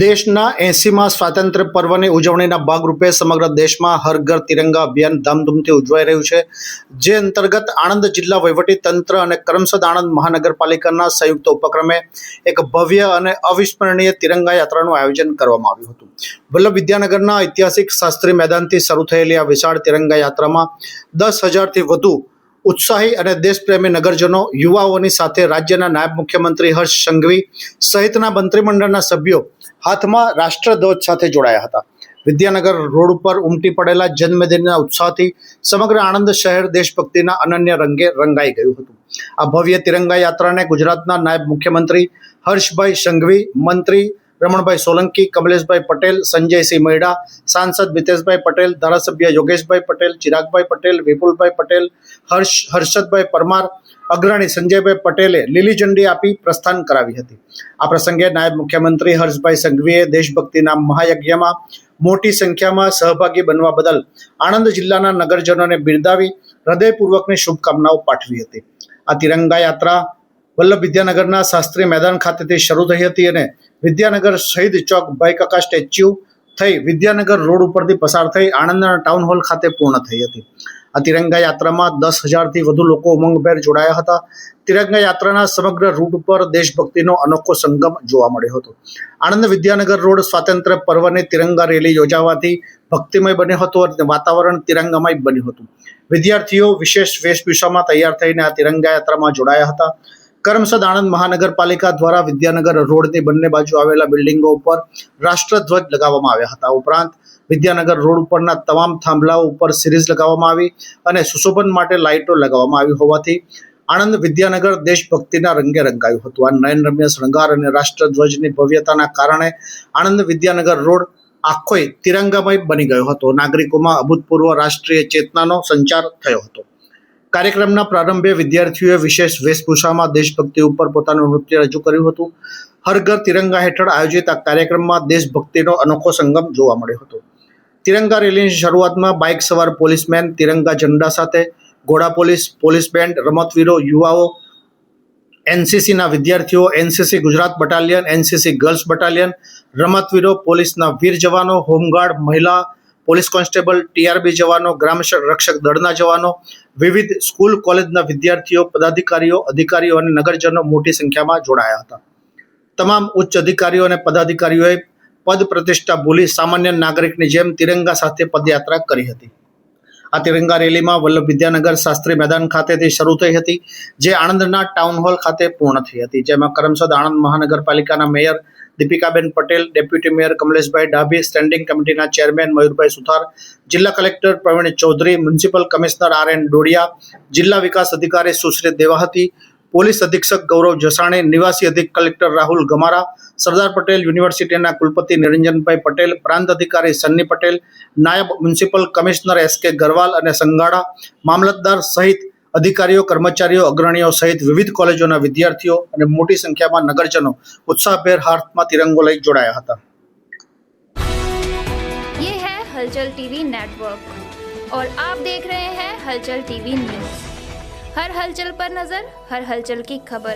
દેશના 80મા સ્વાતંત્ર્ય પર્વની ઉજવણીના ભાગરૂપે સમગ્ર દેશમાં હર ઘર તિરંગા અભિયાન ધામધૂમથી ઉજવાઈ રહ્યું છે, જે અંતર્ગત આણંદ જિલ્લા વહીવટી તંત્ર અને કરમસદ આણંદ મહાનગરપાલિકાના સંયુક્ત ઉપક્રમે એક ભવ્ય અને અવિસ્મરણીય તિરંગા યાત્રાનું આયોજન કરવામાં આવ્યું હતું. વલ્લભ વિદ્યાનગરના ઐતિહાસિક શાસ્ત્રી મેદાનથી શરૂ થયેલી આ વિશાળ તિરંગા યાત્રામાં 10,000થી વધુ ઉત્સાહી અને દેશપ્રેમી નગરજનો, યુવાઓની સાથે રાજ્યના નાયબ મુખ્યમંત્રી હર્ષ સંઘવી સહિતના મંત્રીમંડળના સભ્યો હાથમાં રાષ્ટ્રધ્વજ સાથે જોડાયા હતા. વિદ્યાનગર રોડ ઉપર ઉમટી પડેલા જન્મદિનના ઉત્સાહથી સમગ્ર આણંદ શહેર દેશભક્તિના અનન્ય રંગે રંગાઈ ગયું હતું. આ ભવ્ય તિરંગા યાત્રાને ગુજરાતના નાયબ મુખ્યમંત્રી હર્ષભાઈ સંઘવી, મંત્રી રમણભાઈ સોલંકી, કમલેશભાઈ પટેલ, સંજયસિંહ મૈડા, સાંસદ મિતેશભાઈ પટેલ, ધારાસભ્ય યોગેશભાઈ પટેલ, ચિરાગભાઈ પટેલ, વિપુલભાઈ પટેલ, હર્ષદભાઈ પરમાર, અગ્રણી સંજયભાઈ પટેલે લીલી ઝંડી આપી પ્રસ્થાન કરાવી હતી. આ પ્રસંગે નાયબ મુખ્યમંત્રી હર્ષભાઈ સંઘવીએ દેશભક્તિના મહાયજ્ઞમાં મોટી સંખ્યામાં સહભાગી બનવા બદલ આણંદ જિલ્લાના નગરજનોને બિરદાવી હૃદયપૂર્વકની શુભકામનાઓ પાઠવી હતી. આ તિરંગા યાત્રા વલ્લભ વિદ્યાનગરના શાસ્ત્રી મેદાન ખાતેથી શરૂ થઈ હતી અને વિદ્યાનગર શહીદ ચોક ભાઈકાકા સ્ટેચ્યુ થઈ વિદ્યાનગર રોડ ઉપરથી પસાર થઈ આણંદના ટાઉન હોલ ખાતે પૂર્ણ થઈ હતી. આ તિરંગા યાત્રામાં 10,000થી વધુ લોકો ઉમંગભેર જોડાયા હતા. તિરંગા યાત્રાના સમગ્ર રૂટ ઉપર દેશભક્તિનો અનોખો સંગમ જોવા મળ્યો હતો. આણંદ વિદ્યાનગર રોડ સ્વાતંત્ર્ય પર્વની તિરંગા રેલી યોજાવાથી ભક્તિમય બન્યો હતો અને વાતાવરણ તિરંગામય બન્યું હતું. વિદ્યાર્થીઓ વિશેષ વેશભૂષામાં તૈયાર થઈને આ તિરંગા યાત્રામાં જોડાયા હતા. કરમસદ આણંદ મહાનગરપાલિકા દ્વારા વિદ્યાનગર રોડની બંને બાજુ આવેલા બિલ્ડિંગો ઉપર રાષ્ટ્રધ્વજ લગાવવામાં આવ્યા હતા. ઉપરાંત વિદ્યાનગર રોડ ઉપરના તમામ થાંભલાઓ ઉપર સિરીઝ લગાવવામાં આવી અને સુશોભન માટે લાઇટો લગાવવામાં આવી હોવાથી આણંદ વિદ્યાનગર દેશભક્તિના રંગે રંગાયું હતું. આ નયનરમ્ય શણગાર અને રાષ્ટ્રધ્વજની ભવ્યતાના કારણે આણંદ વિદ્યાનગર રોડ આખોય તિરંગામય બની ગયો હતો. નાગરિકોમાં અભૂતપૂર્વ રાષ્ટ્રીય ચેતનાનો સંચાર થયો હતો. કાર્યક્રમના પ્રારંભે વિદ્યાર્થીઓએ વિશેષ વેશભૂષામાં દેશભક્તિ ઉપર પોતાનું નૃત્ય રજૂ કર્યું હતું. હર ઘર તિરંગા હેઠળ આયોજિત આ કાર્યક્રમમાં દેશભક્તિનો અનોખો સંગમ જોવા મળ્યો હતો. તિરંગા રેલીની શરૂઆતમાં બાઇક સવાર પોલીસમેન તિરંગા ઝંડા સાથે, ઘોડા પોલીસ, પોલીસ બેન્ડ, રમતવીરો, યુવાઓ, એનસીસીના વિદ્યાર્થીઓ, NCC Gujarat battalion, NCC girls battalion, રમતવીરો, પોલીસના વીર જવાનો, હોમગાર્ડ, મહિલા પોલીસ કોન્સ્ટેબલ, ટીઆરબી જવાનો, ગ્રામ રક્ષક દળના જવાનો, વિવિધ સ્કૂલ કોલેજના વિદ્યાર્થીઓ, પદાધિકારીઓ, અધિકારીઓ અને નગરજનો મોટી સંખ્યામાં જોડાયા હતા. તમામ ઉચ્ચ અધિકારીઓ અને પદાધિકારીઓએ પદ પ્રતિષ્ઠા ભૂલી સામાન્ય નાગરિકની જેમ તિરંગા સાથે પદયાત્રા કરી હતી. આ તિરંગા રેલીમાં વલ્લભ વિદ્યાનગર શાસ્ત્રી મેદાન ખાતેથી શરૂ થઈ હતી, જે આણંદના ટાઉન હોલ ખાતે પૂર્ણ થઈ હતી. જેમાં કરમસદ આણંદ મહાનગરપાલિકાના મેયર દીપિકાબેન પટેલ, ડેપ્યુટી મેયર કમલેશભાઈ ડાભી, સ્ટેન્ડિંગ કમિટીના ચેરમેન મયુરભાઈ સુથાર, જિલ્લા collector Pravin Chaudhari, municipal commissioner R N. Dodiya, જિલ્લા વિકાસ અધિકારી સુશ્રી દેવાહતી, પોલીસ અધિક્ષક ગૌરવ જસાણી, નિવાસી અધિક કલેક્ટર રાહુલ ગમારા, સરદાર પટેલ યુનિવર્સિટીના કુલપતિ નિરંજનભાઈ પટેલ, પ્રાંત અધિકારી સન્ની પટેલ, નાયબ મ્યુનિસિપલ કમિશનર એસ.કે. ગરવાલ અને સંગાડા, મામલતદાર સહિત અધિકારીઓ, કર્મચારીઓ, અગ્રણીઓ સહિત વિવિધ કોલેજોના વિદ્યાર્થીઓ અને મોટી સંખ્યામાં નગરજનો ઉત્સાહભેર હાથમાં તિરંગો લઈ જોડાયા હતા. ये है हलचल टीवी नेटवर्क और आप देख रहे हैं हलचल टीवी न्यूज. हर हलचल पर नजर, हर हलचल की खबर.